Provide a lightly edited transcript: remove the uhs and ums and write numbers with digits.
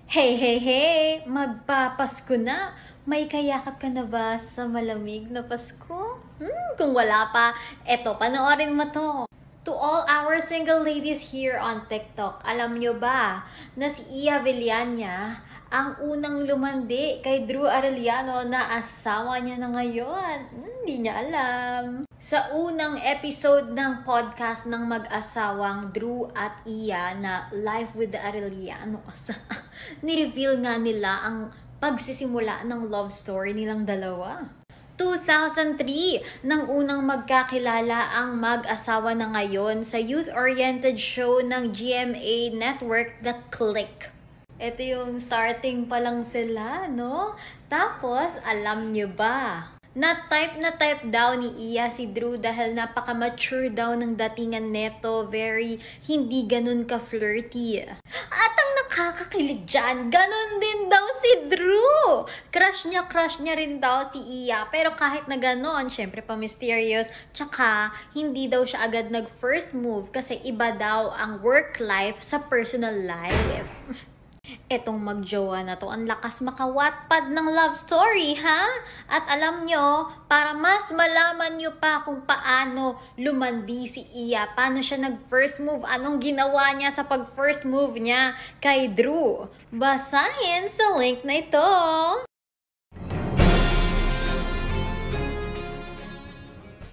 Hey, hey, hey! Magpapasko na! May kayakap ka na ba sa malamig na Pasko? Kung wala pa, eto, panoorin mo to. To all our single ladies here on TikTok, alam nyo ba na si Iya Villania ang unang lumandi kay Drew Arellano na asawa niya na ngayon? Hindi niya alam. Sa unang episode ng podcast ng mag-asawang Drew at Iya na Life with the Arellianos, ni-reveal nga nila ang pagsisimula ng love story nilang dalawa. 2003 nang unang magkakilala ang mag-asawa na ngayon sa youth-oriented show ng GMA Network, The Click. Ito yung starting pa lang sila, no? Tapos, alam nyo ba? Na type daw ni Iya si Drew dahil napaka-mature daw ng datingan neto, very hindi ganun ka-flirty. At ang nakakakilig dyan, ganun din daw si Drew. Crush niya rin daw si Iya. Pero kahit na ganun, syempre pa-mysterious. Tsaka, hindi daw siya agad nag-first move kasi iba daw ang work life sa personal life. Etong magjowa na to, ang lakas maka-Wattpad ng love story, ha? At alam nyo, para mas malaman nyo pa kung paano lumandi si Iya, paano siya nag-first move, anong ginawa niya sa pag-first move niya kay Drew, basahin sa link na ito.